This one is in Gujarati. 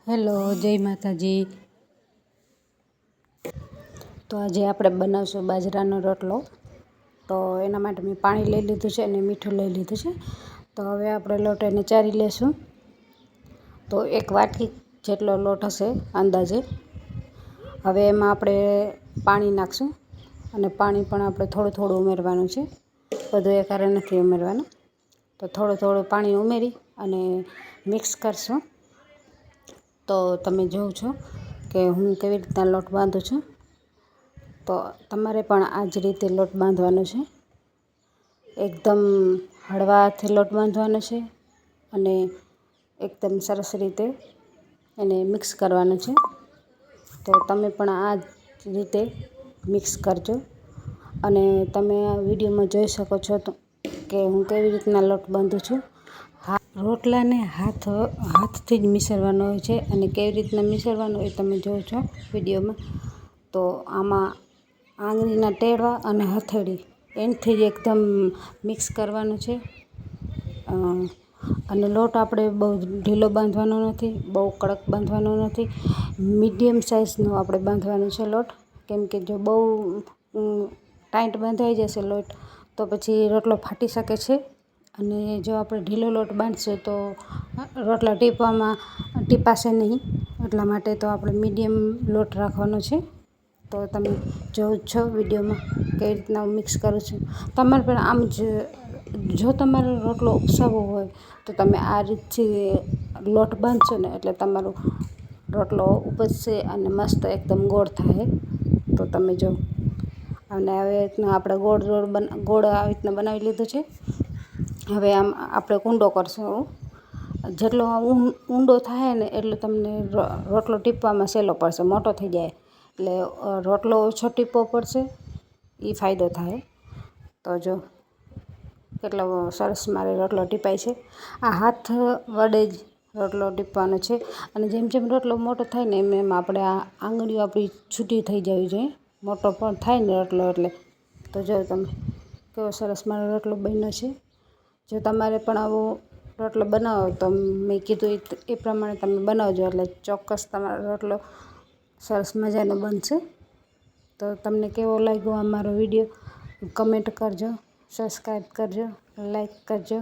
હેલો, જય માતાજી. તો આજે આપણે બનાવશું બાજરાનો રોટલો. તો એના માટે મેં પાણી લઈ લીધું છે અને મીઠું લઈ લીધું છે. તો હવે આપણે લોટ એને ચારી લેશું. તો એક વાટકી જેટલો લોટ હશે અંદાજે. હવે એમાં આપણે પાણી નાખશું અને પાણી પણ આપણે થોડું થોડું ઉમેરવાનું છે. બધું એકહારે નથી ઉમેરવાનું. તો થોડું થોડું પાણી ઉમેરી અને મિક્સ કરશું. તો તમે જોવો છો કે હું કેવી રીતના લોટ બાંધું છું. તો તમારે પણ આ જ રીતે લોટ બાંધવાનો છે. એકદમ હળવા હાથે લોટ બાંધવાનો છે અને એકદમ સરસ રીતે એને મિક્સ કરવાનું છે. તો તમે પણ આ જ રીતે મિક્સ કરજો. અને તમે આ વિડીયોમાં જોઈ શકો છો તો કે હું કેવી રીતના લોટ બાંધું છું. રોટલાને હાથથી જ મિસળવાનો હોય છે અને કેવી રીતના મિસળવાનો એ તમે જોવો છો વિડીયોમાં. તો આમાં આંગળીના ટેડવા અને હથેળી એનાથી જ એકદમ મિક્સ કરવાનું છે. અને લોટ આપણે બહુ ઢીલો બાંધવાનો નથી, બહુ કડક બાંધવાનો નથી. મીડિયમ સાઇઝનો આપણે બાંધવાનો છે લોટ. કેમ કે જો બહુ ટાઈટ બંધાઈ જશે લોટ તો પછી રોટલો ફાટી શકે છે. અને જો આપણે ઢીલો લોટ બાંધશું તો રોટલા ટીપાશે નહીં. એટલા માટે તો આપણે મીડિયમ લોટ રાખવાનો છે. તો તમે જોવો છો વિડીયોમાં કેવી રીતના હું મિક્સ કરું છું. તમારે પણ આમ જ જો તમારે રોટલો ઉપસાવવો હોય તો તમે આ રીતથી લોટ બાંધશો ને એટલે તમારો રોટલો ઉપસશે અને મસ્ત એકદમ ગોળ થાય. તો તમે જો અને આવી રીતના આપણે ગોળ આવી રીતના બનાવી લીધું છે. હવે આમ આપણે ઊંડો કરશું. જેટલો ઊંડો થાય ને એટલો તમને રોટલો ટીપવામાં સહેલો પડશે. મોટો થઈ જાય એટલે રોટલો ઓછો ટીપવો પડશે, એ ફાયદો થાય. તો જો કેટલો સરસ મારે રોટલો ટીપાય છે. આ હાથ વડે જ રોટલો ટીપવાનો છે. અને જેમ જેમ રોટલો મોટો થાય ને એમ આપણે આ આંગળીઓ આપણી છૂટી થઈ જવી જોઈએ. મોટો પણ થાય ને રોટલો એટલે. તો જો તમે કેવો સરસ મારો રોટલો બન્યો છે. જો તમારે પણ આવો રોટલો બનાવો તો મેં કીધું એ પ્રમાણે તમે બનાવજો એટલે ચોક્કસ તમારો રોટલો સરસ મજાનો બનશે. તો તમને કેવો લાગ્યો આ મારો વિડીયો કમેન્ટ કરજો, સબસ્ક્રાઈબ કરજો, લાઈક કરજો.